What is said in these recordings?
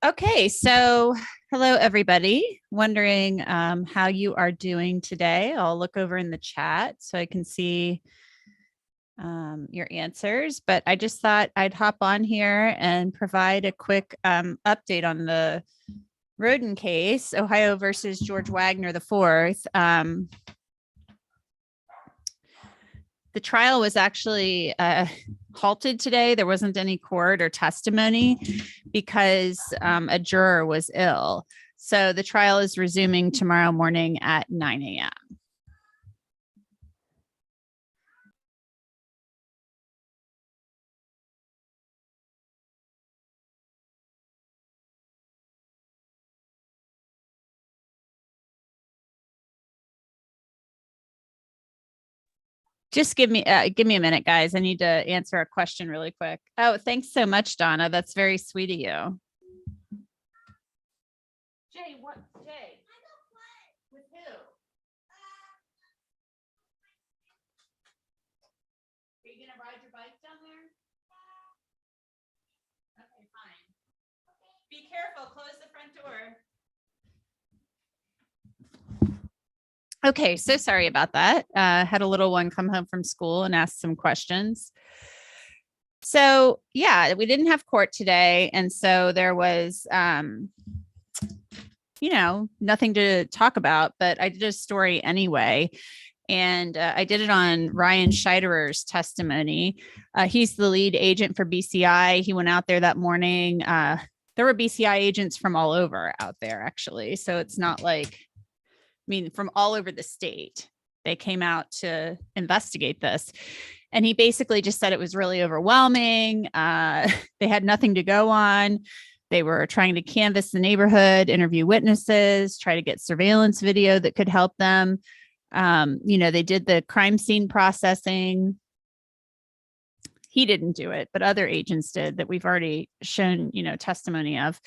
Okay, so hello, everybody. Wondering how you are doing today. I'll look over in the chat so I can see your answers, but I just thought I'd hop on here and provide a quick update on the Rhoden case, Ohio versus George Wagner the fourth. The trial was actually halted today. There wasn't any court or testimony because a juror was ill. So the trial is resuming tomorrow morning at 9 a.m. Just give me a minute, guys. I need to answer a question really quick. Oh, thanks so much, Donna. That's very sweet of you. Jay, what? Jay, with who? Are you gonna ride your bike down there? Okay, fine. Be careful. Close the front door. Okay, so sorry about that. Had a little one come home from school and ask some questions. So yeah, we didn't have court today. And so there was, nothing to talk about, but I did a story anyway. And I did it on Ryan Scheiderer's testimony. He's the lead agent for BCI. He went out there that morning. There were BCI agents from all over out there, actually. So it's not like, from all over the state, they came out to investigate this. And he basically just said it was really overwhelming. They had nothing to go on. They were trying to canvass the neighborhood, interview witnesses, try to get surveillance video that could help them. They did the crime scene processing. He didn't do it, but other agents did that we've already shown, testimony of.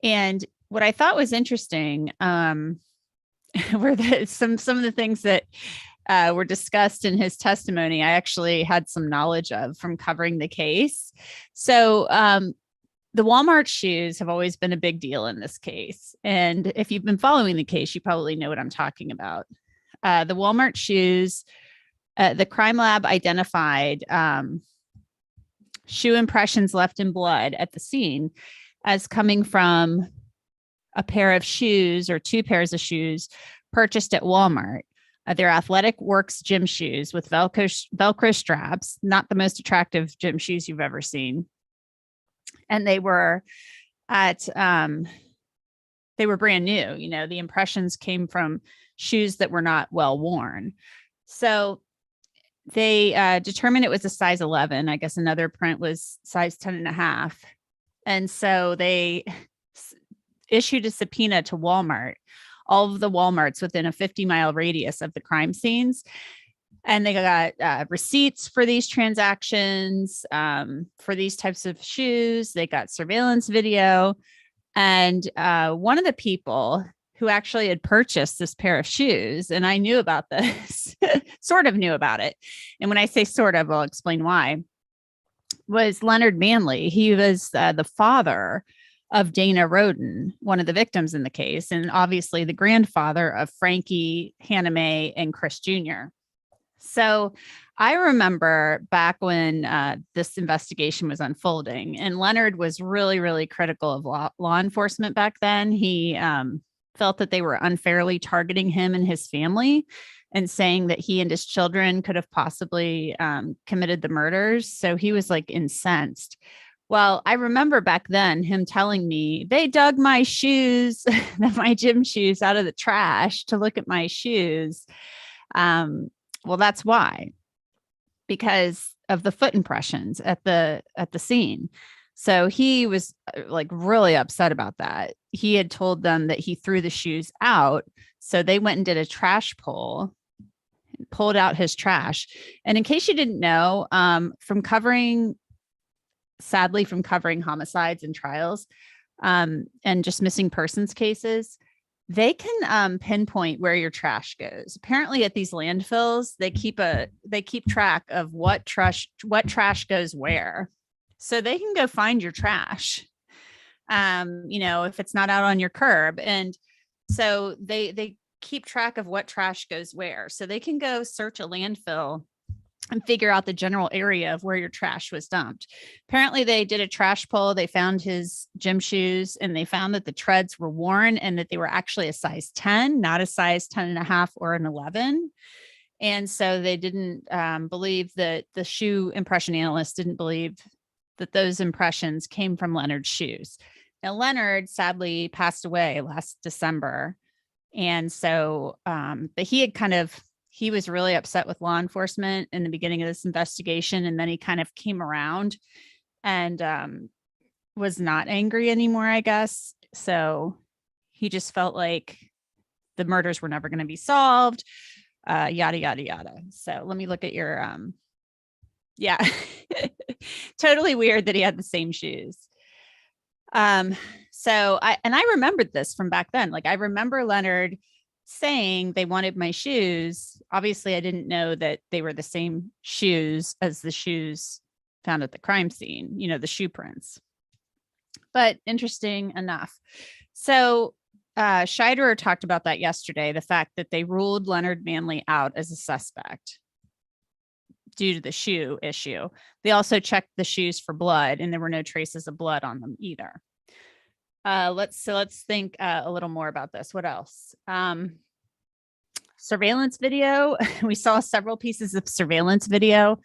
And what I thought was interesting, were some of the things that were discussed in his testimony, I actually had some knowledge of from covering the case. So the Walmart shoes have always been a big deal in this case. And if you've been following the case, you probably know what I'm talking about. The Walmart shoes, the crime lab identified shoe impressions left in blood at the scene as coming from a pair of shoes or two pairs of shoes purchased at Walmart. They're Athletic Works gym shoes with Velcro straps, not the most attractive gym shoes you've ever seen. And they were brand new. The impressions came from shoes that were not well worn. So they determined it was a size 11. I guess another print was size 10.5. And so they issued a subpoena to Walmart, all of the Walmarts within a 50-mile radius of the crime scenes. And they got receipts for these transactions, for these types of shoes. They got surveillance video. And one of the people who actually had purchased this pair of shoes, and I knew about this, sort of knew about it. And when I say sort of, I'll explain why, was Leonard Manley. He was the father of Dana Rhoden, one of the victims in the case, and obviously the grandfather of Frankie, Hannah Mae, and Chris Jr. So I remember back when this investigation was unfolding, and Leonard was really, really critical of law enforcement back then. He felt that they were unfairly targeting him and his family and saying that he and his children could have possibly committed the murders. So he was like incensed. Well, I remember back then him telling me they dug my shoes, my gym shoes, out of the trash to look at my shoes. Well, that's why, because of the foot impressions at the scene. So he was like really upset about that. He had told them that he threw the shoes out. So they went and did a trash pull, pulled out his trash. And in case you didn't know, sadly, from covering homicides and trials and just missing persons cases, they can pinpoint where your trash goes. Apparently at these landfills, they keep track of what trash goes where. So they can go find your trash, if it's not out on your curb. And so they keep track of what trash goes where. So they can go search a landfill and figure out the general area of where your trash was dumped. Apparently they did a trash pull. They found his gym shoes and they found that the treads were worn and that they were actually a size 10, not a size 10 and a half or an 11. And so they didn't believe that the shoe impression analyst didn't believe that those impressions came from Leonard's shoes. Now, Leonard sadly passed away last December. And so, but he was really upset with law enforcement in the beginning of this investigation. And then he kind of came around and was not angry anymore, I guess. So he just felt like the murders were never going to be solved, yada, yada, yada. So let me look at your, yeah, totally weird that he had the same shoes. So I remembered this from back then. Like I remember Leonard saying they wanted my shoes. Obviously, I didn't know that they were the same shoes as the shoes found at the crime scene, the shoe prints. But interesting enough. So Scheiderer talked about that yesterday, the fact that they ruled Leonard Manley out as a suspect due to the shoe issue. They also checked the shoes for blood, and there were no traces of blood on them either. Let's think a little more about this. What else? Surveillance video. We saw several pieces of surveillance video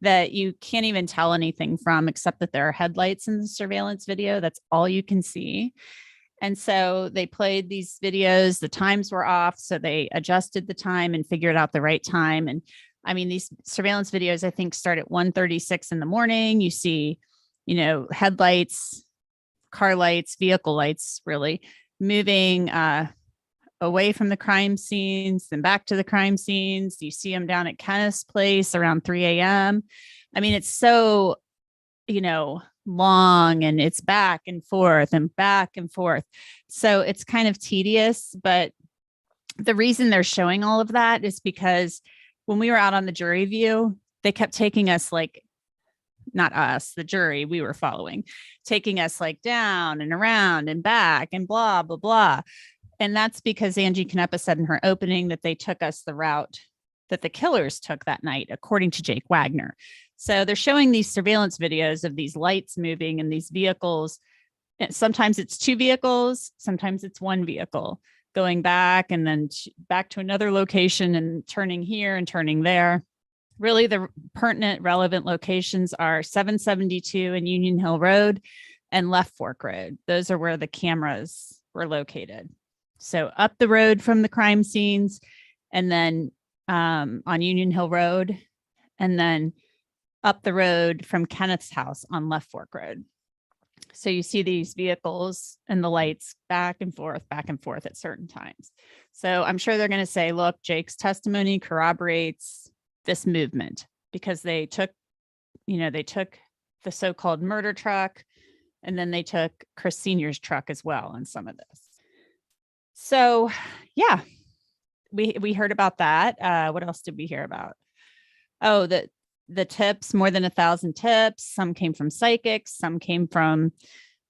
that you can't even tell anything from, except that there are headlights in the surveillance video. That's all you can see. And so they played these videos. The times were off, so they adjusted the time and figured out the right time. And I mean, these surveillance videos, I think, start at 1:36 in the morning. You see, headlights, car lights, vehicle lights, really moving away from the crime scenes, then back to the crime scenes. You see them down at Kenneth's place around 3 a.m. I mean, it's so, long, and it's back and forth and back and forth. So it's kind of tedious, but the reason they're showing all of that is because when we were out on the jury view, they kept taking us not us, the jury we were following, taking us down and around and back and blah, blah, blah. And that's because Angie Canepa said in her opening that they took us the route that the killers took that night, according to Jake Wagner. So they're showing these surveillance videos of these lights moving and these vehicles. Sometimes it's two vehicles, sometimes it's one vehicle going back and then back to another location and turning here and turning there. Really, the pertinent, relevant locations are 772 and Union Hill Road and Left Fork Road. Those are where the cameras were located. So up the road from the crime scenes, and then on Union Hill Road, and then up the road from Kenneth's house on Left Fork Road. So you see these vehicles and the lights back and forth at certain times. So I'm sure they're going to say, look, Jake's testimony corroborates this movement, because they took the so-called murder truck, and then they took Chris Sr.'s truck as well on some of this. So yeah, we heard about that. What else did we hear about? Oh, the tips, more than 1,000 tips. Some came from psychics. Some came from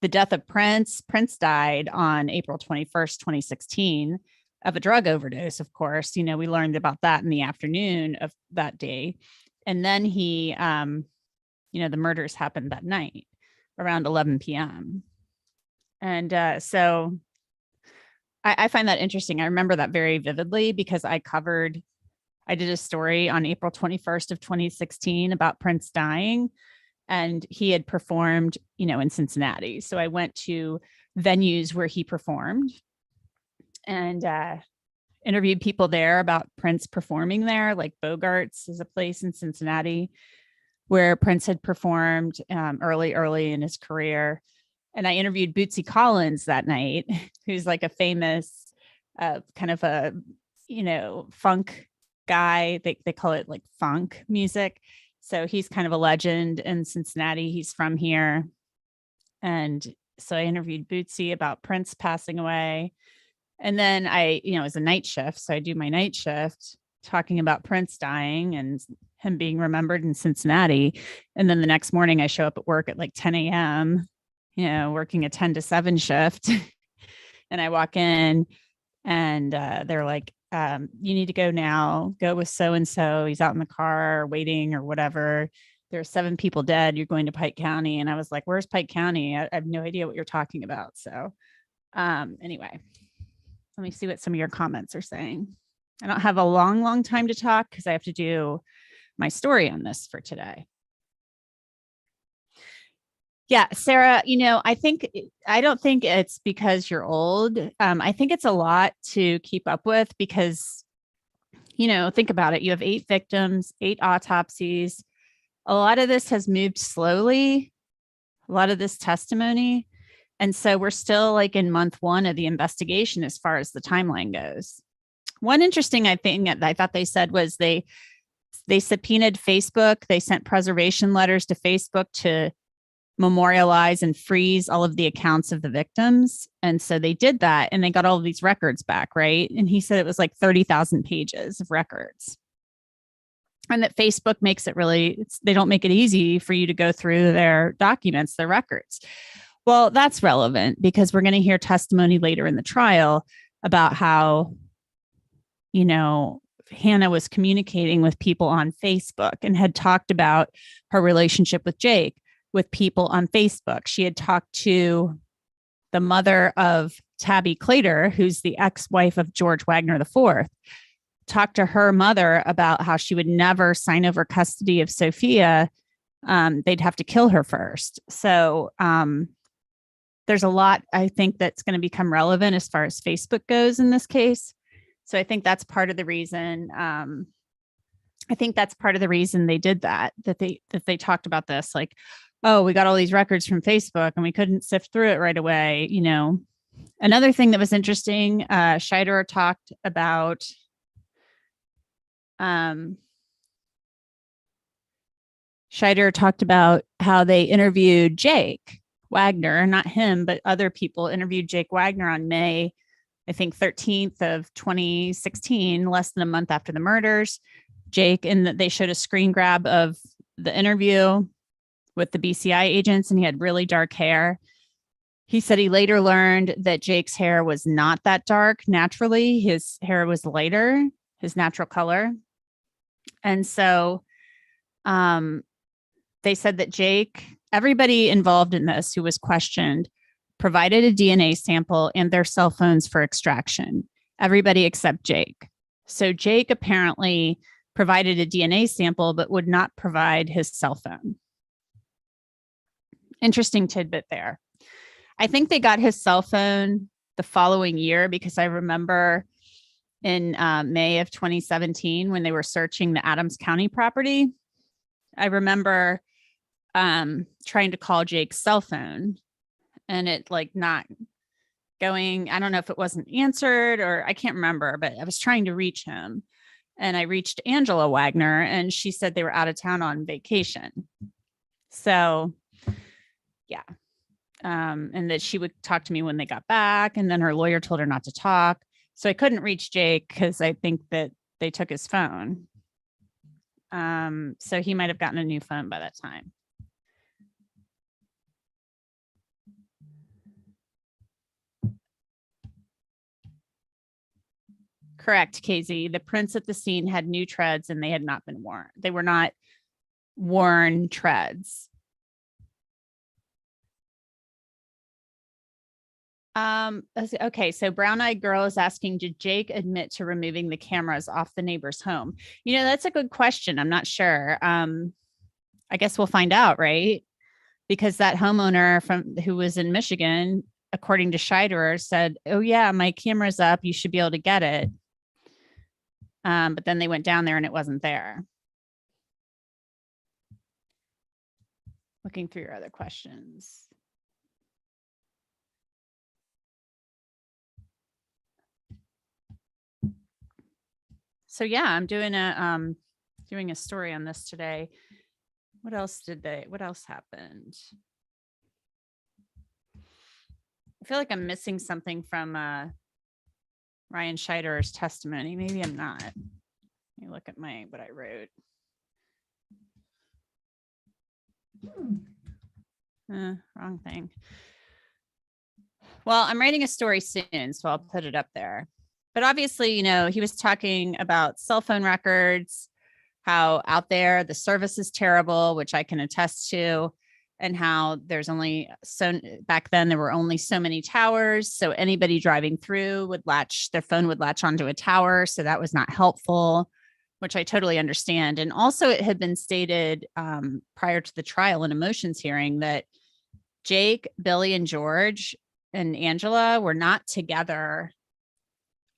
the death of Prince. Prince died on April 21st, 2016 of a drug overdose. Of course, we learned about that in the afternoon of that day. And then he, the murders happened that night around 11 p.m. And so I find that interesting. I remember that very vividly because I did a story on April 21st of 2016 about Prince dying, and he had performed, in Cincinnati. So I went to venues where he performed and interviewed people there about Prince performing there. Like Bogart's is a place in Cincinnati where Prince had performed early in his career. And I interviewed Bootsy Collins that night, who's like a famous kind of a, funk guy. They call it like funk music. So he's kind of a legend in Cincinnati. He's from here. And so I interviewed Bootsy about Prince passing away. And then it was a night shift. So I do my night shift talking about Prince dying and him being remembered in Cincinnati. And then the next morning I show up at work at like 10 a.m., working a 10 to 7 shift. And I walk in and they're like, you need to go now. Go with so-and-so. He's out in the car waiting or whatever. There are 7 people dead. You're going to Pike County. And I was like, where's Pike County? I have no idea what you're talking about. So anyway, let me see what some of your comments are saying. I don't have a long time to talk because I have to do my story on this for today. Yeah, Sarah, I don't think it's because you're old. I think it's a lot to keep up with because, think about it. You have 8 victims, 8 autopsies. A lot of this has moved slowly, a lot of this testimony. And so we're still like in month 1 of the investigation as far as the timeline goes. One interesting thing that I thought they said was they subpoenaed Facebook. They sent preservation letters to Facebook to memorialize and freeze all of the accounts of the victims. And so they did that and they got all of these records back, right? And he said it was like 30,000 pages of records. And that Facebook makes it they don't make it easy for you to go through their documents, their records. Well, that's relevant because we're going to hear testimony later in the trial about how, Hannah was communicating with people on Facebook and had talked about her relationship with Jake with people on Facebook. She had talked to the mother of Tabby Claytor, who's the ex-wife of George Wagner IV, talked to her mother about how she would never sign over custody of Sophia. They'd have to kill her first. So there's a lot, I think, that's going to become relevant as far as Facebook goes in this case. So I think that's part of the reason. They did that they talked about this, like, oh, we got all these records from Facebook and we couldn't sift through it right away. Another thing that was interesting, Scheider talked about how they interviewed Jake Wagner, not him, but other people interviewed Jake Wagner on May, I think 13th of 2016, less than a month after the murders. Jake, and they showed a screen grab of the interview with the BCI agents, and he had really dark hair. He said he later learned that Jake's hair was not that dark naturally. His hair was lighter, his natural color. And so they said that Jake, everybody involved in this who was questioned, provided a DNA sample and their cell phones for extraction. Everybody except Jake. So Jake apparently provided a DNA sample, but would not provide his cell phone. Interesting tidbit there. I think they got his cell phone the following year because I remember in May of 2017 when they were searching the Adams County property, I remember trying to call Jake's cell phone and it like not going. I don't know if it wasn't answered or I can't remember, but I was trying to reach him and I reached Angela Wagner and she said they were out of town on vacation. So yeah. And that she would talk to me when they got back. And then her lawyer told her not to talk. So I couldn't reach Jake because I think that they took his phone. So he might have gotten a new phone by that time. Correct, KZ. The prints at the scene had new treads and they had not been worn. They were not worn treads. Okay, so Brown Eyed Girl is asking, did Jake admit to removing the cameras off the neighbor's home? That's a good question. I'm not sure. I guess we'll find out, right? Because that homeowner who was in Michigan, according to Scheiderer, said, "Oh yeah, my camera's up. You should be able to get it." But then they went down there and it wasn't there. Looking through your other questions. So yeah, I'm doing a story on this today. What else happened? I feel like I'm missing something from Ryan Scheiderer's testimony. Maybe I'm not. Let me look at what I wrote. Wrong thing. Well, I'm writing a story soon, so I'll put it up there. But obviously, he was talking about cell phone records, how out there the service is terrible, which I can attest to, and how there's only back then there were only so many towers. So anybody driving through their phone would latch onto a tower. So that was not helpful, which I totally understand. And also it had been stated prior to the trial and a motions hearing that Jake, Billy, and George and Angela were not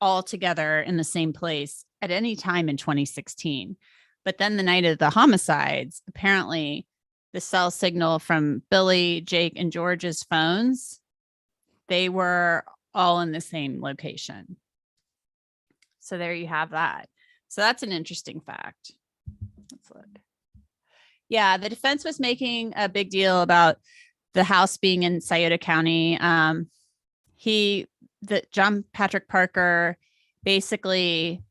all together in the same place at any time in 2016. But then the night of the homicides, apparently the cell signal from Billy, Jake, and George's phones, they were all in the same location. So there you have that. So that's an interesting fact. Let's look. Yeah, the defense was making a big deal about the house being in Scioto County. John Patrick Parker basically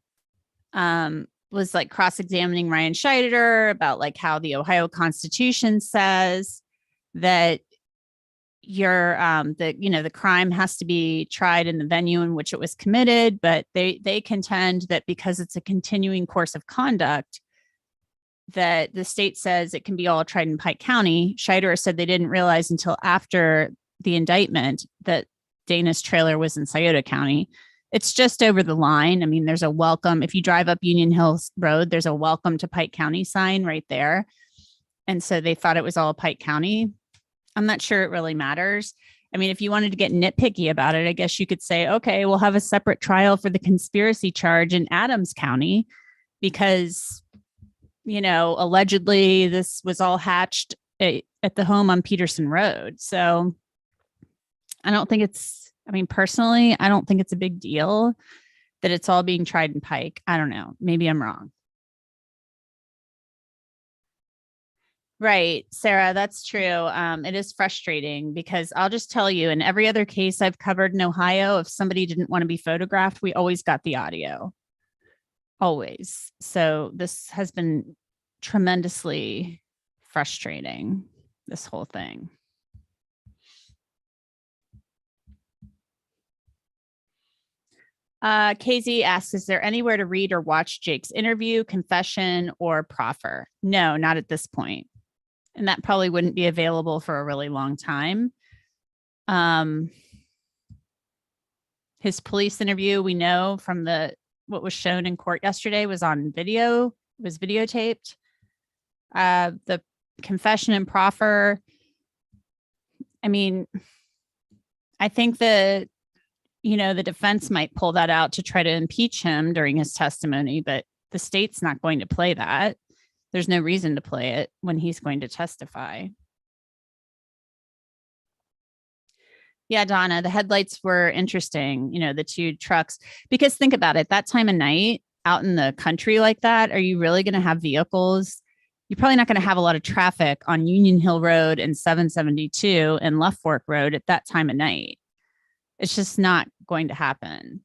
was like cross-examining Ryan Scheider about like how the Ohio Constitution says that the crime has to be tried in the venue in which it was committed, but they contend that because it's a continuing course of conduct, that the state says it can be all tried in Pike County. Scheider said they didn't realize until after the indictment that Dana's trailer was in Scioto County. It's just over the line. I mean, there's a welcome. If you drive up Union Hills Road, there's a welcome to Pike County sign right there. And so they thought it was all Pike County. I'm not sure it really matters. I mean, if you wanted to get nitpicky about it, I guess you could say, okay, we'll have a separate trial for the conspiracy charge in Adams County because, allegedly this was all hatched at the home on Peterson Road. So personally, I don't think it's a big deal that it's all being tried in Pike. I don't know. Maybe I'm wrong. Right, Sarah, that's true. It is frustrating because I'll just tell you, in every other case I've covered in Ohio, if somebody didn't want to be photographed, we always got the audio. Always. So this has been tremendously frustrating, this whole thing. KZ asks, is there anywhere to read or watch Jake's interview, confession, or proffer? No, not at this point. And that probably wouldn't be available for a really long time. His police interview, we know from what was shown in court yesterday was on video, was videotaped. The confession and proffer, I mean, I think that the defense might pull that out to try to impeach him during his testimony, but the state's not going to play that. There's no reason to play it when he's going to testify. Yeah, Donna, the headlights were interesting, the two trucks, because think about it, that time of night out in the country like that, are you really going to have vehicles? You're probably not going to have a lot of traffic on Union Hill Road and 772 and Left Fork Road at that time of night. It's just not going to happen.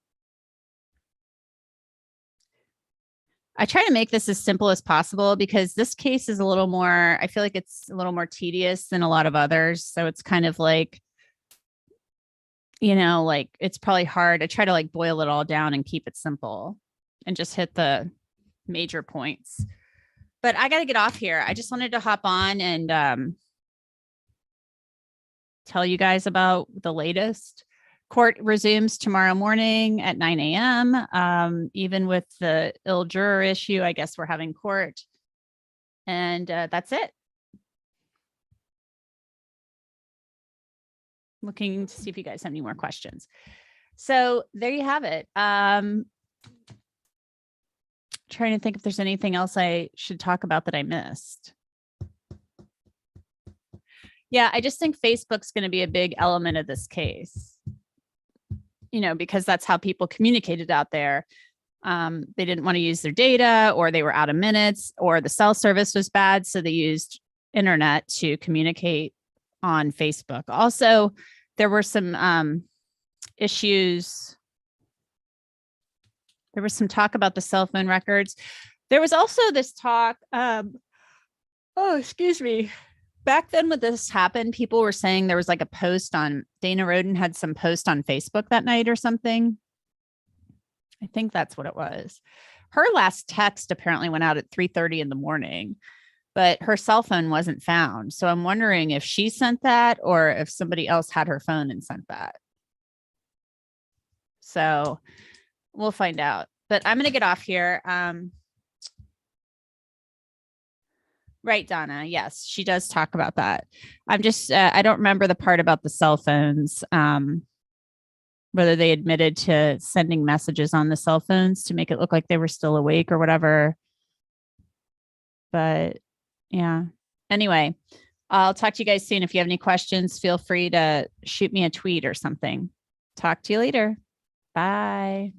I try to make this as simple as possible because this case is I feel like it's a little more tedious than a lot of others. So it's kind of like, it's probably hard. I try to boil it all down and keep it simple and just hit the major points. But I got to get off here. I just wanted to hop on and tell you guys about the latest. Court resumes tomorrow morning at 9 a.m. Even with the ill juror issue, I guess we're having court. And that's it. Looking to see if you guys have any more questions. So there you have it. Trying to think if there's anything else I should talk about that I missed. Yeah, I just think Facebook's going to be a big element of this case, because that's how people communicated out there. They didn't want to use their data, or they were out of minutes, or the cell service was bad. So they used internet to communicate on Facebook. Also, there were some issues. There was some talk about the cell phone records. There was also this talk. Excuse me. Back then when this happened, people were saying there was like a post on Dana Rhoden had some post on Facebook that night or something. I think that's what it was. Her last text apparently went out at 3:30 in the morning, but her cell phone wasn't found. So I'm wondering if she sent that or if somebody else had her phone and sent that. So we'll find out. But I'm going to get off here. Right, Donna. Yes, she does talk about that. I'm just, I don't remember the part about the cell phones, whether they admitted to sending messages on the cell phones to make it look like they were still awake or whatever. But yeah, anyway, I'll talk to you guys soon. If you have any questions, feel free to shoot me a tweet or something. Talk to you later. Bye.